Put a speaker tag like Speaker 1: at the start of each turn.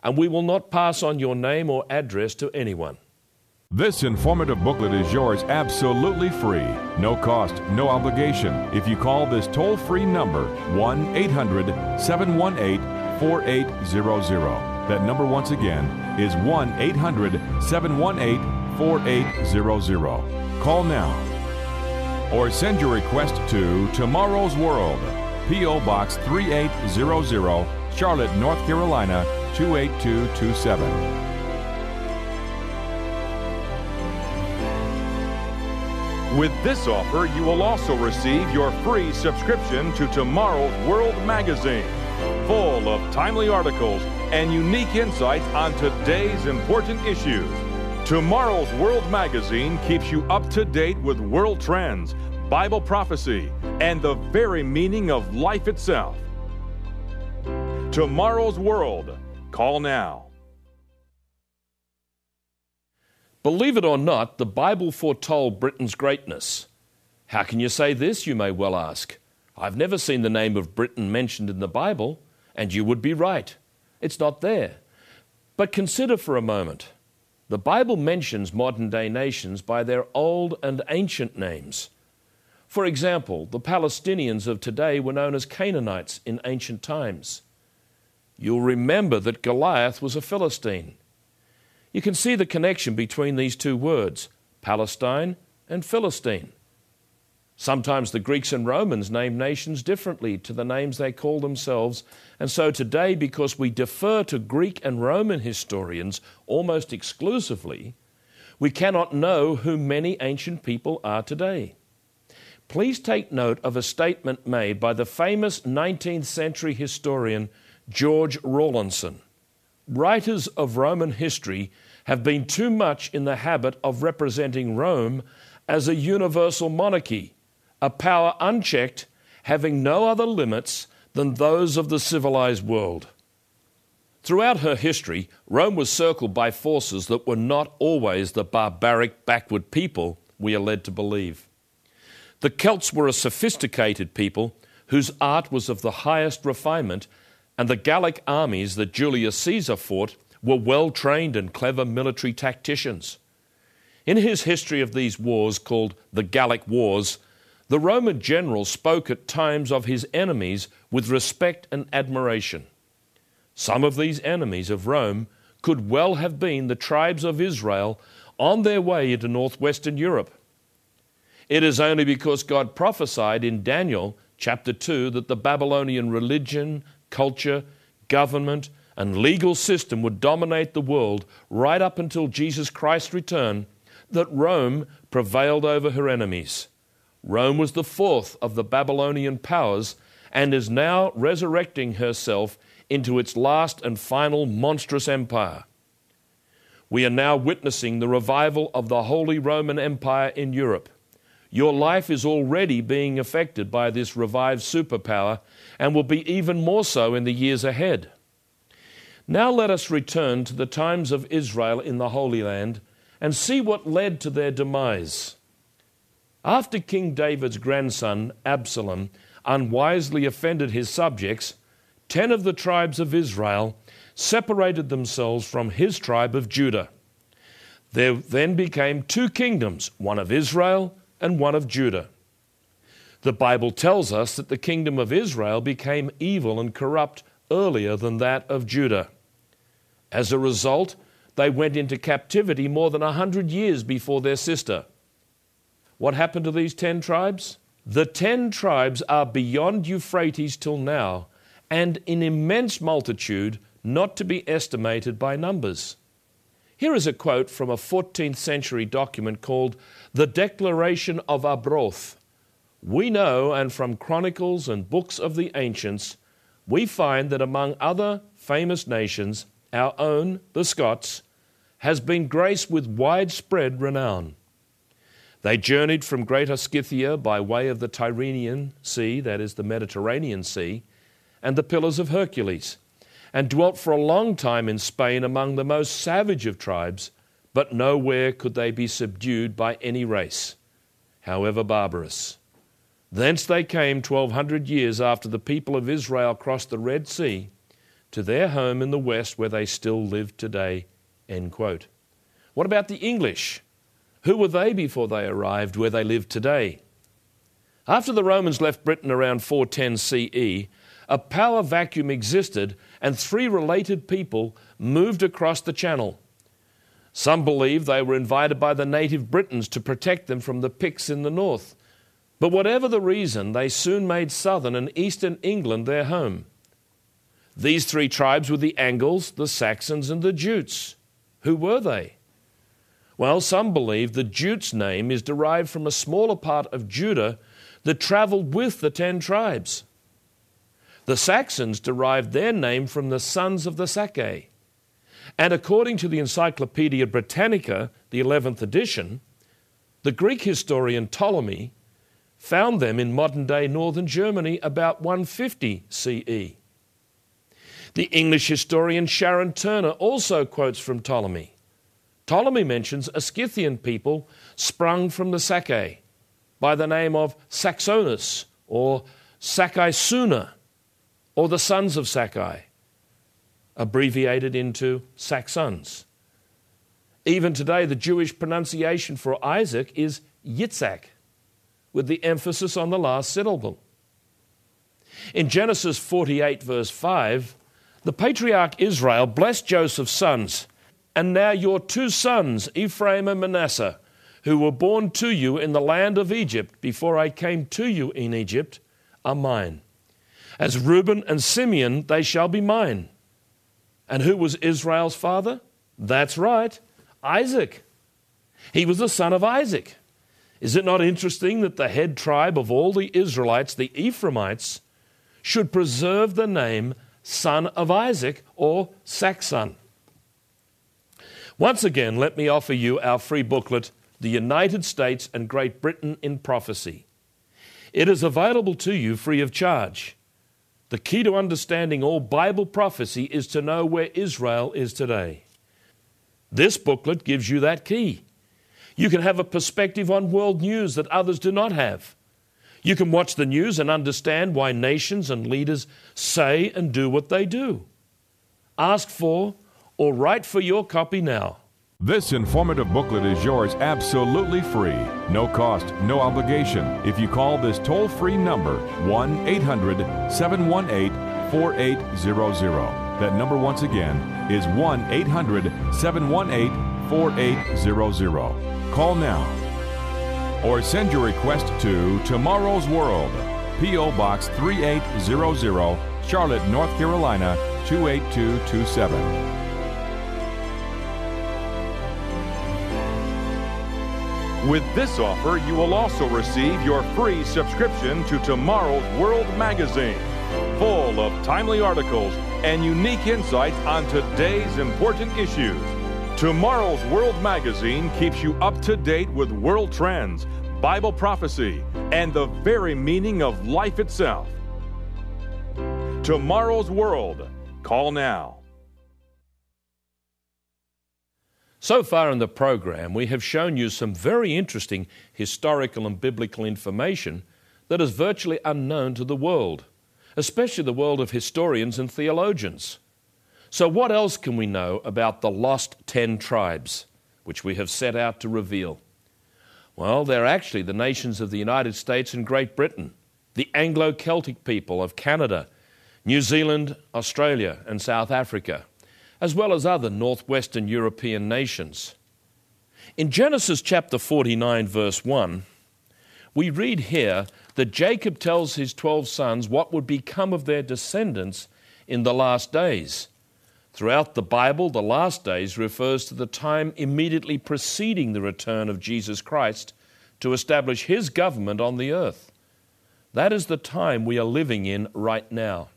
Speaker 1: and we will not pass on your name or address to anyone.
Speaker 2: This informative booklet is yours absolutely free. No cost, no obligation. If you call this toll-free number, 1-800-718-4800. That number once again is 1-800-718-4800. Call now. Or send your request to Tomorrow's World, P.O. Box 3800, Charlotte, North Carolina, 28227. With this offer, you will also receive your free subscription to Tomorrow's World magazine, full of timely articles and unique insights on today's important issues. Tomorrow's World magazine keeps you up to date with world trends, Bible prophecy, and the very meaning of life itself. Tomorrow's World. Call now.
Speaker 1: Believe it or not, the Bible foretold Britain's greatness. How can you say this, you may well ask? I've never seen the name of Britain mentioned in the Bible, and you would be right. It's not there. But consider for a moment. The Bible mentions modern-day nations by their old and ancient names. For example, the Palestinians of today were known as Canaanites in ancient times. You'll remember that Goliath was a Philistine. You can see the connection between these two words, Palestine and Philistine. Sometimes the Greeks and Romans named nations differently to the names they call themselves, and so today, because we defer to Greek and Roman historians almost exclusively, we cannot know who many ancient people are today. Please take note of a statement made by the famous 19th century historian George Rawlinson. Writers of Roman history have been too much in the habit of representing Rome as a universal monarchy, a power unchecked, having no other limits than those of the civilized world. Throughout her history, Rome was circled by forces that were not always the barbaric, backward people we are led to believe. The Celts were a sophisticated people whose art was of the highest refinement, and the Gallic armies that Julius Caesar fought were well-trained and clever military tacticians. In his history of these wars, called the Gallic Wars, the Roman general spoke at times of his enemies with respect and admiration. Some of these enemies of Rome could well have been the tribes of Israel on their way into northwestern Europe. It is only because God prophesied in Daniel chapter 2 that the Babylonian religion, culture, government, and legal system would dominate the world right up until Jesus Christ's return, that Rome prevailed over her enemies. Rome was the fourth of the Babylonian powers and is now resurrecting herself into its last and final monstrous empire. We are now witnessing the revival of the Holy Roman Empire in Europe. Your life is already being affected by this revived superpower and will be even more so in the years ahead. Now let us return to the times of Israel in the Holy Land and see what led to their demise. After King David's grandson, Absalom, unwisely offended his subjects, 10 of the tribes of Israel separated themselves from his tribe of Judah. There then became 2 kingdoms, one of Israel and one of Judah. The Bible tells us that the kingdom of Israel became evil and corrupt earlier than that of Judah. As a result, they went into captivity more than 100 years before their sister. What happened to these 10 tribes? The 10 tribes are beyond Euphrates till now, and in immense multitude, not to be estimated by numbers. Here is a quote from a 14th century document called The Declaration of Arbroath. We know, and from chronicles and books of the ancients, we find that among other famous nations, our own, the Scots, has been graced with widespread renown. They journeyed from Greater Scythia by way of the Tyrrhenian Sea, that is the Mediterranean Sea, and the Pillars of Hercules, and dwelt for a long time in Spain among the most savage of tribes, but nowhere could they be subdued by any race, however barbarous. Thence they came 1,200 years after the people of Israel crossed the Red Sea. to their home in the West where they still live today." End quote. What about the English? Who were they before they arrived where they live today? After the Romans left Britain around 410 CE, a power vacuum existed and three related people moved across the Channel. Some believe they were invited by the native Britons to protect them from the Picts in the north. But whatever the reason, they soon made southern and eastern England their home. These three tribes were the Angles, the Saxons, and the Jutes. Who were they? Well, some believe the Jutes name is derived from a smaller part of Judah that travelled with the 10 tribes. The Saxons derived their name from the sons of the Sacae. And according to the Encyclopaedia Britannica, the 11th edition, the Greek historian Ptolemy found them in modern-day northern Germany about 150 CE. The English historian Sharon Turner also quotes from Ptolemy. Ptolemy mentions a Scythian people sprung from the Sacae by the name of Saxonus or Sacaisuna, or the sons of Sacae, abbreviated into Saxons. Even today, the Jewish pronunciation for Isaac is Yitzhak, with the emphasis on the last syllable. In Genesis 48, verse 5, the patriarch Israel blessed Joseph's sons, "And now your 2 sons, Ephraim and Manasseh, who were born to you in the land of Egypt before I came to you in Egypt, are mine. As Reuben and Simeon, they shall be mine." And who was Israel's father? That's right, Isaac. He was the son of Isaac. Is it not interesting that the head tribe of all the Israelites, the Ephraimites, should preserve the name son of Isaac or Saxon? Once again, let me offer you our free booklet, The United States and Great Britain in Prophecy. It is available to you free of charge. The key to understanding all Bible prophecy is to know where Israel is today. This booklet gives you that key. You can have a perspective on world news that others do not have. You can watch the news and understand why nations and leaders say and do what they do. Ask for or write for your copy now.
Speaker 2: This informative booklet is yours absolutely free. No cost, no obligation. If you call this toll-free number, 1-800-718-4800. That number once again is 1-800-718-4800. Call now. Or send your request to Tomorrow's World, P.O. Box 3800, Charlotte, North Carolina, 28227. With this offer, you will also receive your free subscription to Tomorrow's World magazine, full of timely articles and unique insights on today's important issues. Tomorrow's World magazine keeps you up to date with world trends, Bible prophecy, and the very meaning of life itself. Tomorrow's World. Call now.
Speaker 1: So far in the program, we have shown you some very interesting historical and biblical information that is virtually unknown to the world, especially the world of historians and theologians. So what else can we know about the lost 10 tribes, which we have set out to reveal? Well, they're actually the nations of the United States and Great Britain, the Anglo-Celtic people of Canada, New Zealand, Australia, and South Africa, as well as other northwestern European nations. In Genesis chapter 49, verse 1, we read here that Jacob tells his 12 sons what would become of their descendants in the last days. Throughout the Bible, the last days refers to the time immediately preceding the return of Jesus Christ to establish his government on the earth. That is the time we are living in right now.